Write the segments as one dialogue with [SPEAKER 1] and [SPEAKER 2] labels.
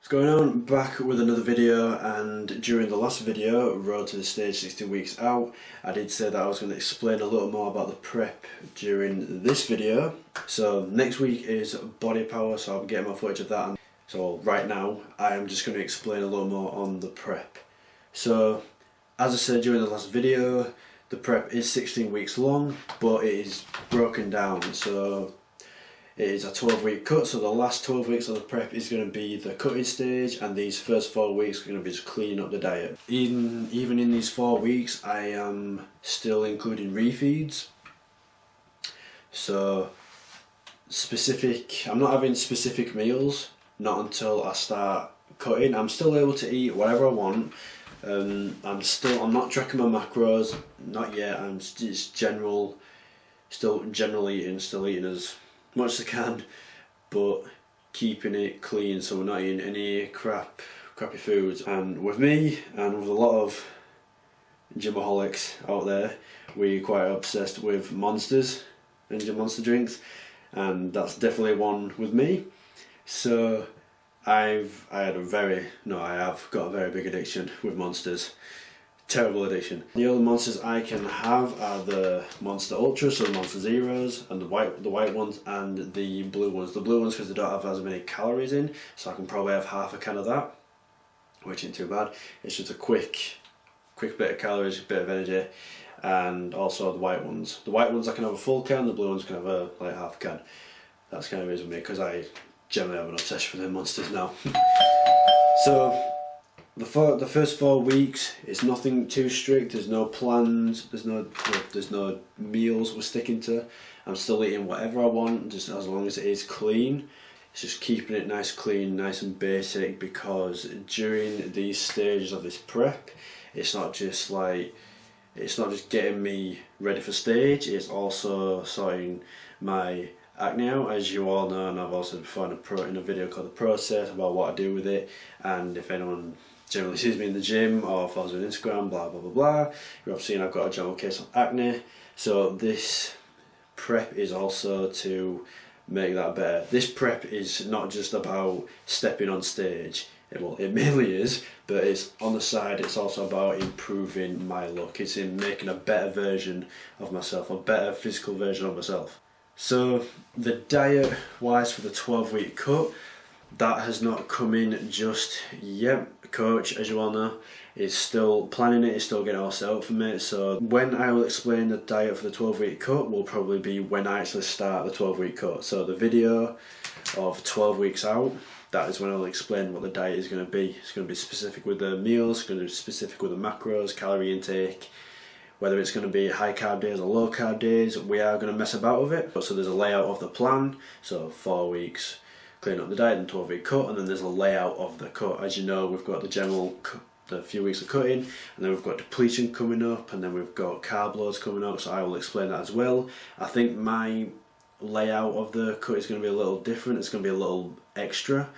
[SPEAKER 1] What's going on? Back with another video, and during the last video, Road to the Stage 16 Weeks Out, I did say that I was going to explain a little more about the prep during this video. So next week is body power, so I'll be getting more footage of that. So right now, I am just going to explain a little more on the prep. So as I said during the last video, the prep is 16 weeks long, but it is broken down. So it is a 12-week cut, so the last 12 weeks of the prep is going to be the cutting stage, and these first 4 weeks are going to be just cleaning up the diet. Even in these 4 weeks, I am still including refeeds. So I'm not having specific meals, not until I start cutting. I'm still able to eat whatever I want. I'm not tracking my macros, not yet. I'm just still eating as much as I can, but keeping it clean, so we're not eating any crappy foods. And with me and with a lot of gymaholics out there, we're quite obsessed with Monsters and Monster drinks, and that's definitely one with me. So I have got a very big addiction with Monsters. Terrible addiction. The only Monsters I can have are the Monster Ultras, so the Monster Zeros, and the white ones, and the blue ones. The blue ones because they don't have as many calories in, so I can probably have half a can of that, which isn't too bad. It's just a quick bit of calories, a bit of energy. And also the white ones. The white ones I can have a full can, the blue ones can have like half a can. That's kind of it with me, because I generally have an obsession with the Monsters now. So the first 4 weeks is nothing too strict. There's no plans. There's no meals we're sticking to. I'm still eating whatever I want, just as long as it is clean. It's just keeping it nice, clean, nice and basic, because during these stages of this prep, it's not just getting me ready for stage. It's also sorting my acne out, as you all know, and I've also before in a video called The Process about what I do with it. And if anyone generally sees me in the gym or follows me on Instagram, blah blah blah blah, you've seen I've got a general case of acne. So this prep is also to make that better. This prep is not just about stepping on stage. It mainly is, but it's on the side. It's also about improving my look. It's in making a better version of myself, a better physical version of myself. So the diet wise for the 12-week cut, that has not come in just yet. Coach, as you all know, is still planning it, is still getting all set up for me. So when I will explain the diet for the 12-week cut will probably be when I actually start the 12-week cut. So the video of 12 weeks out, that is when I'll explain what the diet is going to be. It's going to be specific with the meals, it's going to be specific with the macros, calorie intake, whether it's going to be high carb days or low carb days. We are going to mess about with it. So there's a layout of the plan. So 4 weeks clean up the diet and 12-week cut, and then there's a layout of the cut. As you know, we've got the few weeks of cutting, and then we've got depletion coming up, and then we've got carb loads coming up, so I will explain that as well. I think my layout of the cut is going to be a little different. It's going to be a little extra.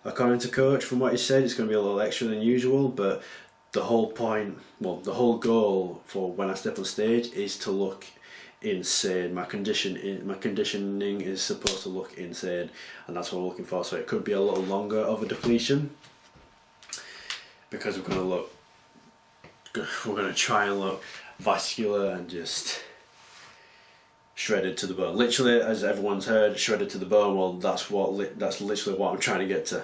[SPEAKER 1] According to Coach, from what he said, it's going to be a little extra than usual, but the whole goal for when I step on stage is to look insane. My conditioning is supposed to look insane, and that's what I'm looking for. So it could be a little longer of a depletion, because we're going to try and look vascular and just shredded to the bone. Literally, as everyone's heard, shredded to the bone. Well, that's literally what I'm trying to get to.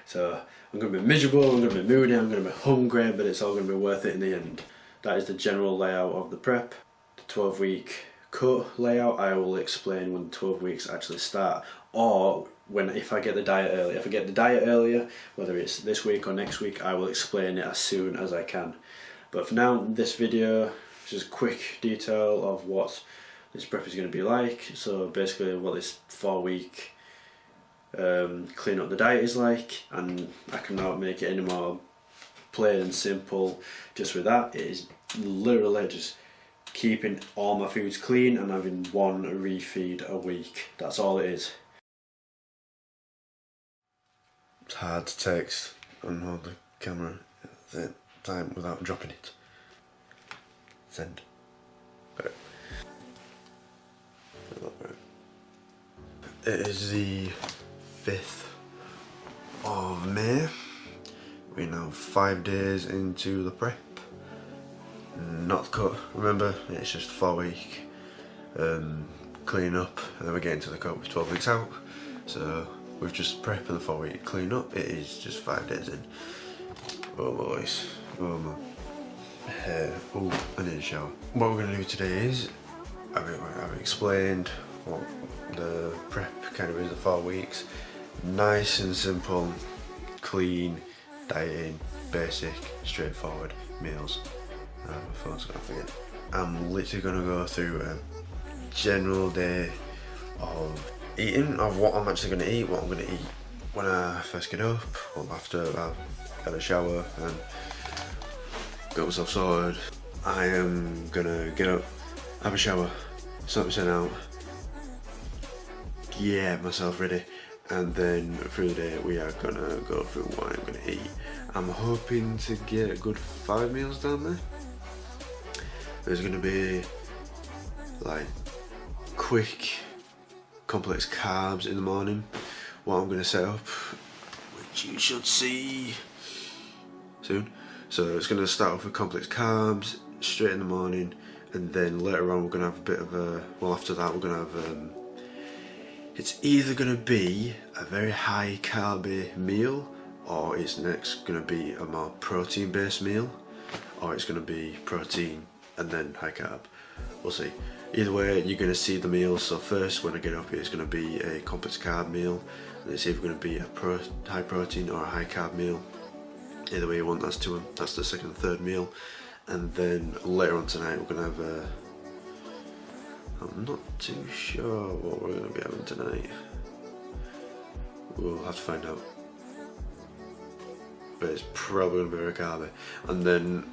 [SPEAKER 1] So I'm going to be miserable, I'm going to be moody, I'm going to be hungry, but it's all going to be worth it in the end. That is the general layout of the prep. The 12-week cut layout, I will explain when the 12 weeks actually start, or if I get the diet early. If I get the diet earlier, whether it's this week or next week, I will explain it as soon as I can. But for now, this video is just a quick detail of what this prep is going to be like. So basically what this 4-week clean up the diet is like, and I cannot make it any more plain and simple just with that. It is literally just keeping all my foods clean and having 1 refeed a week. That's all it is. It's hard to text and hold the camera at the time without dropping it. Send. Okay. It is the 5th of of May. We're now 5 days into the prep. Not the cut, remember, it's just a 4-week clean up, and then we're getting to the cut with 12 weeks out. So we've just prep and the 4-week clean up. It is just 5 days in. Oh boys, oh my hair. Oh, I need a shower. What we're gonna do today is, I've explained what the prep kind of is, the 4 weeks. Nice and simple, clean, dieting, basic, straightforward meals. My phone's gonna forget. I'm literally gonna go through a general day of eating, of what I'm actually gonna eat, what I'm gonna eat when I first get up, or after I've had a shower and got myself sorted. I am gonna get up, have a shower, sort myself out, get myself ready, and then through the day we are gonna go through what I'm gonna eat. I'm hoping to get a good 5 meals down there. There's gonna be like quick, complex carbs in the morning. What I'm gonna set up, which you should see soon. So it's gonna start off with complex carbs straight in the morning, and then later on we're gonna have a bit of a, well after that we're gonna have it's either gonna be a very high carby meal, or it's next gonna be a more protein based meal, or it's gonna be protein and then high carb. We'll see. Either way, you're gonna see the meals. So first, when I get up, it's gonna be a complex carb meal, and it's either gonna be a high protein or a high carb meal. Either way you want, that's the second and third meal. And then later on tonight, we're gonna have a, I'm not too sure what we're gonna be having tonight. We'll have to find out. But it's probably gonna be very carby. And then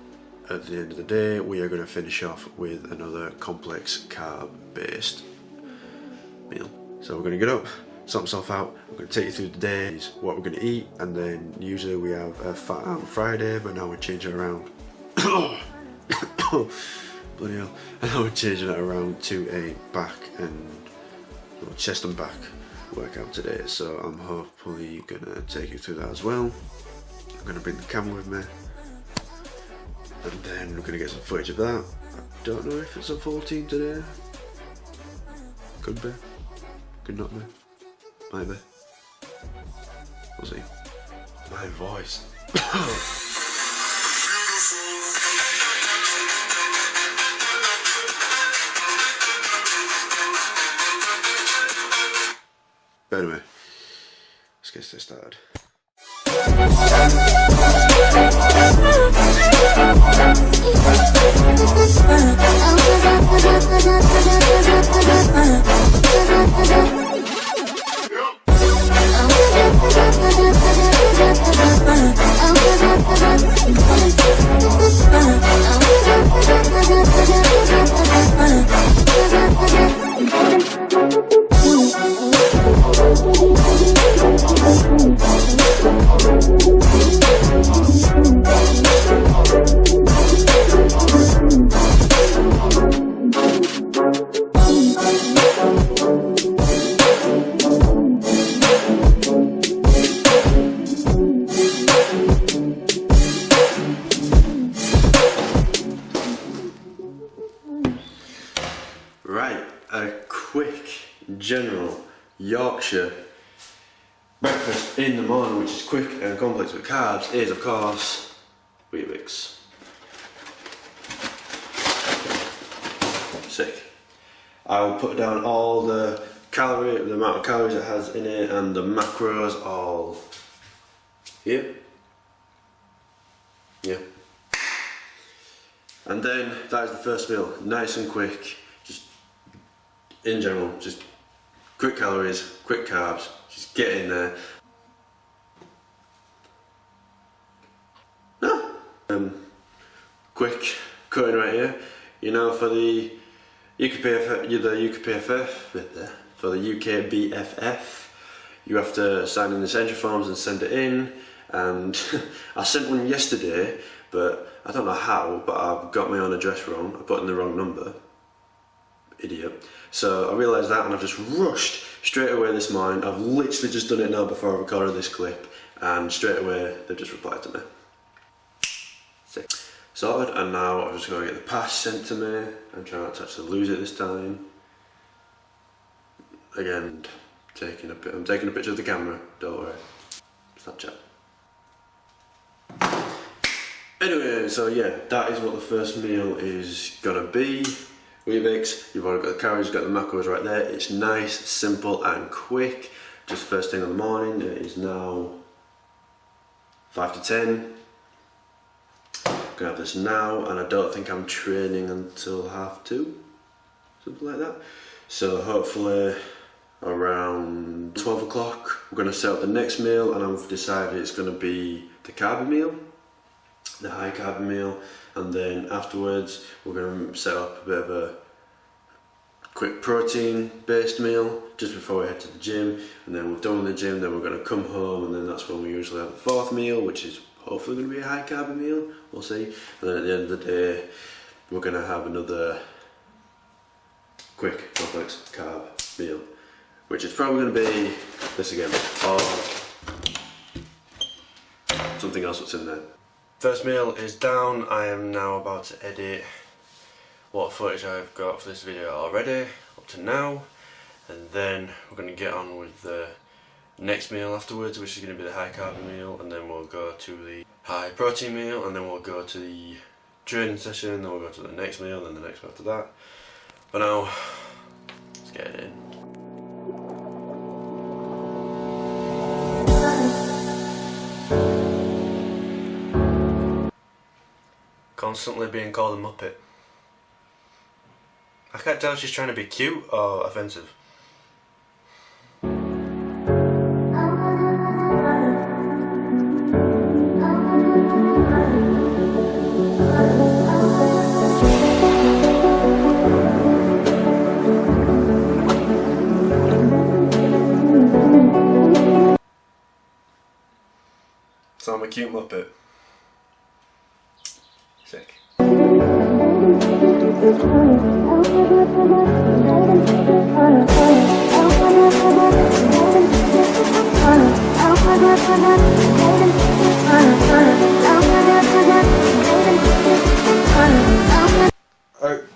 [SPEAKER 1] at the end of the day, we are going to finish off with another complex carb based meal. So we're going to get up, sort myself out, I'm going to take you through the days, what we're going to eat, and then usually we have a fat out on Friday, but now we're changing it around. Bloody hell. And now we're changing it around to a back and, well, chest and back workout today. So I'm hopefully going to take you through that as well. I'm going to bring the camera with me. And then we're going to get some footage of that. I don't know if it's a full team today. Could be. Could not be. Might be. We'll see. My voice. But anyway, let's get this started. Right, a quick general Yorkshire breakfast in the morning, which is quick and complex with carbs, is of course Weetabix. Sick. I'll put down all the amount of calories it has in it, and the macros all here. Yeah. And then that is the first meal, nice and quick. Just in general, just quick calories, quick carbs, just get in there. Quick cutting right here. You know, for the UKBFF, for the UKBFF, you have to sign in the entry forms and send it in. And I sent one yesterday, but I don't know how, but I've got my own address wrong. I put in the wrong number. Idiot. So I realised that, and I've just rushed straight away this morning. I've literally just done it now before I recorded this clip, and straight away they've just replied to me. Sick. Sorted, and now I'm just going to get the pass sent to me. I'm trying not to actually lose it this time. Again, I'm taking a picture of the camera, don't worry. Snapchat. Anyway, so yeah, that is what the first meal is gonna be. Weetabix, you've already got the calories, you've got the macros right there. It's nice, simple and quick. Just first thing in the morning. It is now 5 to 10. Gonna have this now, and I don't think I'm training until 2:30, something like that. So hopefully around 12 o'clock we're gonna set up the next meal, and I've decided it's gonna be the carb meal, the high carb meal, and then afterwards we're gonna set up a bit of a quick protein based meal just before we head to the gym, and then we're done with the gym, then we're gonna come home, and then that's when we usually have the fourth meal, which is hopefully going to be a high carb meal, we'll see. And then at the end of the day, we're going to have another quick, complex carb meal, which is probably going to be this again, or something else that's in there. First meal is down. I am now about to edit what footage I've got for this video already, up to now. And then we're going to get on with the next meal afterwards, which is going to be the high carb meal, and then we'll go to the high protein meal, and then we'll go to the training session, then we'll go to the next meal, then the next one after that. But now, let's get it in. Constantly being called a muppet. I can't tell if she's trying to be cute or offensive. So I'm a cute muppet. Sick.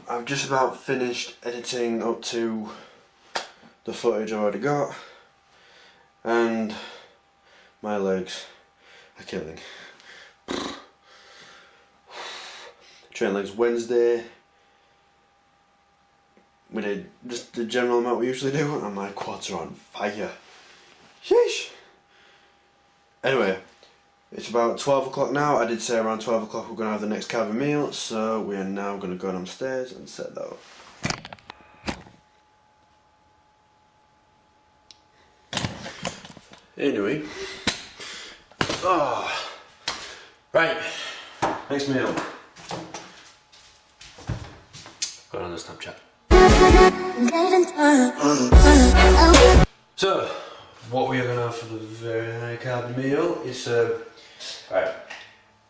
[SPEAKER 1] I've just about finished editing up to the footage I already got, and my legs are killing. Train legs Wednesday. We did just the general amount we usually do, and my quads are on fire. Sheesh. Anyway, it's about 12 o'clock now. I did say around 12 o'clock we're going to have the next carb meal, so we are now going to go downstairs and set that up. Anyway, right, next meal. Got on the Snapchat. So, what we are going to have for the very high carb meal is, right,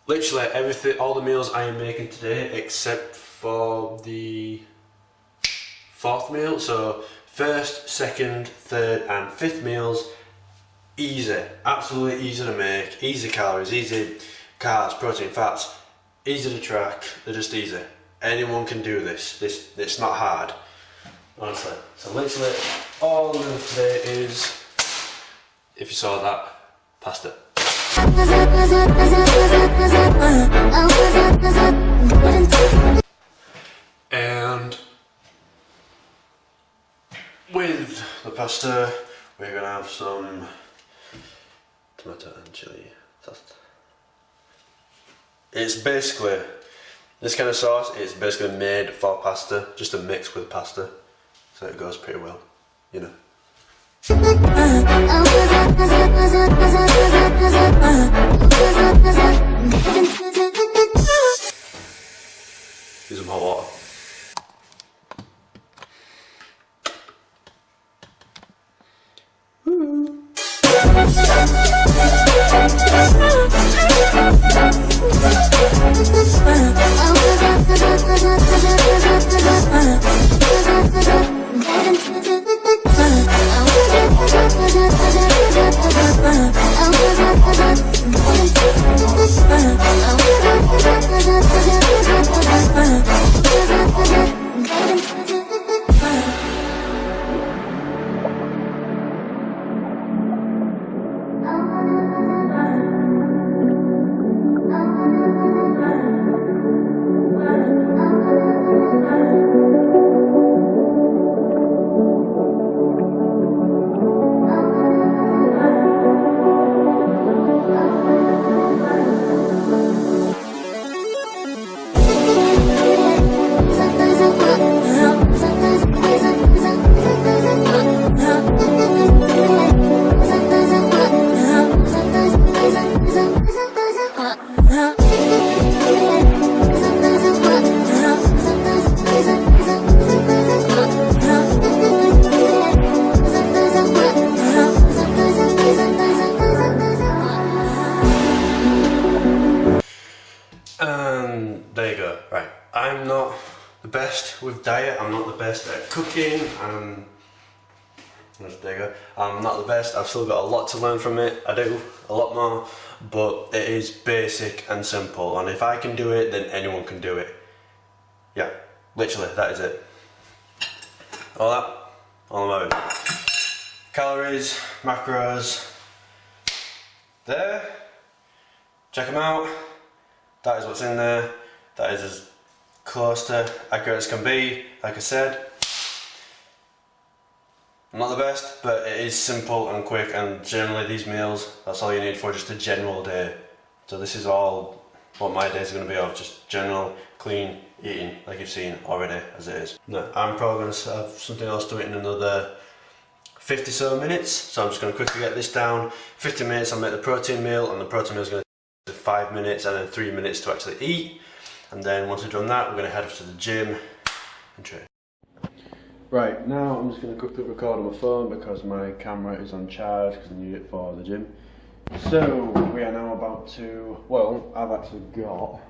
[SPEAKER 1] literally everything, all the meals I am making today except for the fourth meal. So, first, second, third and fifth meals, easy, absolutely easy to make, easy calories, easy carbs, protein, fats, easy to track, they're just easy. Anyone can do this. It's not hard, honestly. So literally, all I'm doing today is, if you saw that, pasta. And with the pasta, we're gonna have some tomato and chili sauce. It's basically, this kind of sauce is basically made for pasta, just a mix with pasta, so it goes pretty well, you know. Use some hot water.
[SPEAKER 2] best with diet, I'm not the best at cooking, I'm not the best, I've still got a lot to learn from it, I do, a lot more, but it is basic and simple, and if I can do it, then anyone can do it. Yeah, literally, that is it. All about it. Calories, macros, there, check them out, that is what's in there, that is as close to accurate as can be, like I said. I'm not the best, but it is simple and quick, and generally these meals, that's all you need for just a general day. So this is all what my days are going to be of, just general, clean eating, like you've seen already as it is. No, I'm probably going to have something else to eat in another 50 so minutes, so I'm just going to quickly get this down. 50 minutes I'll make the protein meal, and the protein meal is going to take 5 minutes and then 3 minutes to actually eat. And then once we've done that, we're going to head up to the gym and train. Right, now I'm just going to quickly record on my phone because my camera is on charge because I need it for the gym. So, we are now about to, well, I've actually got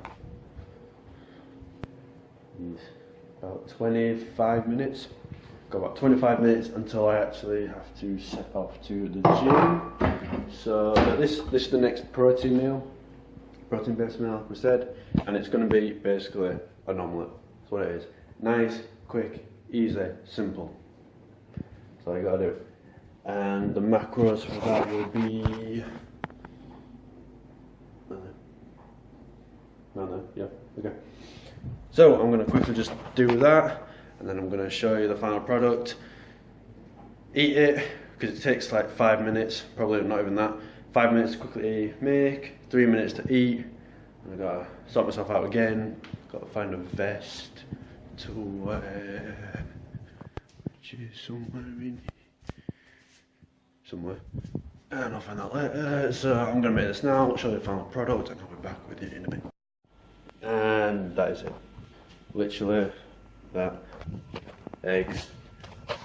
[SPEAKER 2] about 25 minutes. Got about 25 minutes until I actually have to set off to the gym. So, this is the next protein meal, protein based meal like we said, and it's going to be basically an omelette. That's what it is. Nice, quick, easy, simple. That's all you gotta do. And the macros for that will be yeah, okay. So I'm gonna quickly just do that, and then I'm gonna show you the final product. Eat it, because it takes like 5 minutes, probably not even that. 5 minutes to quickly make, 3 minutes to eat. And I gotta sort myself out again. Gotta find a vest to wear, which is somewhere, and I'll find that later. So I'm gonna make this now, show you the final product, and I'll be back with you in a minute. And that is it. Literally that. Eggs,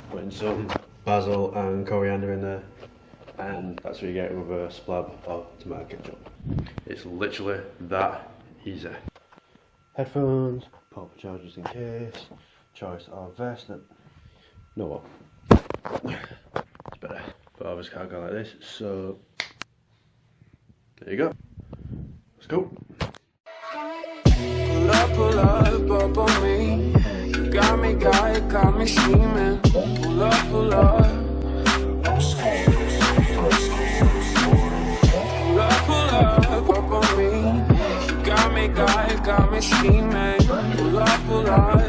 [SPEAKER 2] putting some basil and coriander in there, and that's what you get with a splab of tomato ketchup. It's literally that easy. Headphones, pop chargers in case, choice of vest. No what? It's better, but obviously can't go like this, so there you go. Let's go.
[SPEAKER 3] Pull up on me. You got me scheming. Pull up. Pull up on me. You got me scheming. Pull up. Pull up,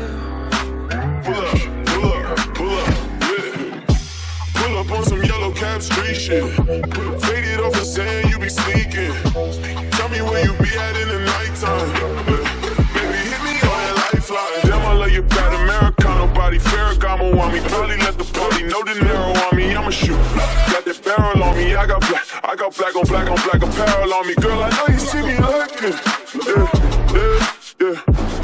[SPEAKER 3] yeah. Pull up on some yellow cap street shit. Faded off the sand, you be sneaking. Tell me where you be at in the nighttime. Baby, hit me on that lifeline. Damn, I love your bad Americano body. Ferragamo on me. Probably let the party know De Niro on me. I'ma shoot. Got that barrel on me. I got black on black apparel on me. Girl, I know you see me looking. Yeah.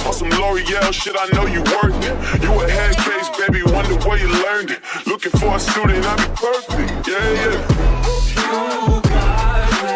[SPEAKER 3] On some L'Oreal shit, I know you worth it. You a head case, baby, wonder where you learned it. Looking for a student, I be perfect. Yeah. You got me.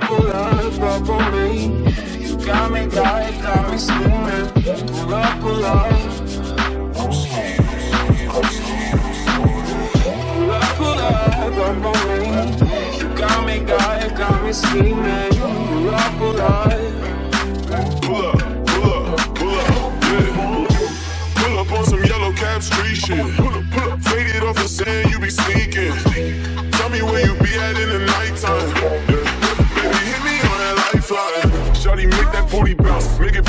[SPEAKER 3] Pull up on me. You got me scheming. Pull up. Pull up on me. You got me scheming. Pull up. Yeah. Pull up on some yellow cap street shit. Pull up. Faded off the sand, you be sneaking. Tell me where you be at in the nighttime. Shawty, make that booty bounce, make it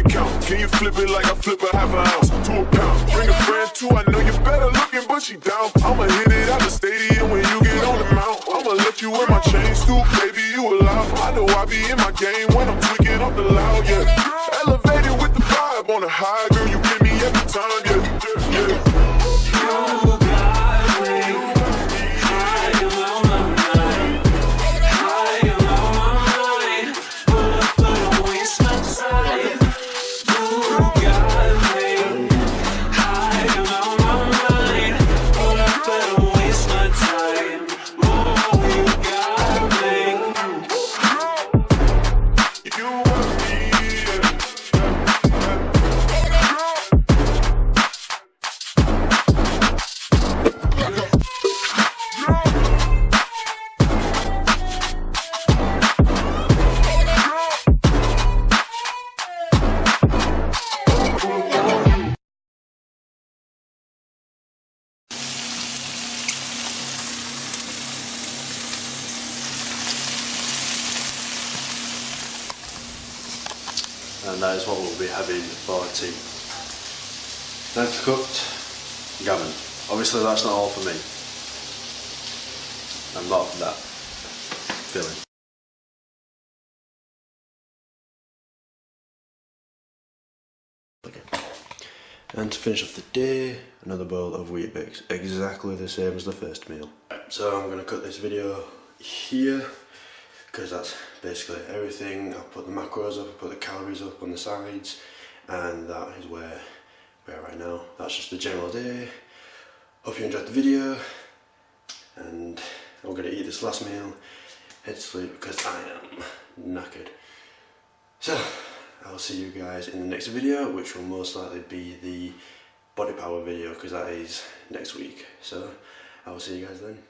[SPEAKER 3] count. Can you flip it like I flip a half an ounce to a pound? Bring a friend too, I know you're better looking, but she down. I'ma hit it out the stadium when you get on the mount. I'ma let you wear my chains too, baby, you allowed. I know I be in my game when I'm tweaking up the loud, yeah. Elevated with the vibe on the high, girl, you give me time, yeah, yeah, yeah.
[SPEAKER 4] You got me high on my mind, high on my mind. But don't waste my time. You got me high on my mind, but don't waste my time. Oh, you got me.
[SPEAKER 3] You want me, yeah.
[SPEAKER 1] And that is what we'll be having for tea. Nicely cooked gammon. Obviously that's not all for me. I'm not that filling. Okay. And to finish off the day, another bowl of Weet-Bix, exactly the same as the first meal. So I'm going to cut this video here, because that's basically everything. I'll put the macros up, I'll put the calories up on the sides, and that is where we are right now. That's just the general day. Hope you enjoyed the video, and I'm going to eat this last meal, head to sleep because I am knackered. So, I'll see you guys in the next video, which will most likely be the body power video because that is next week. So, I will see you guys then.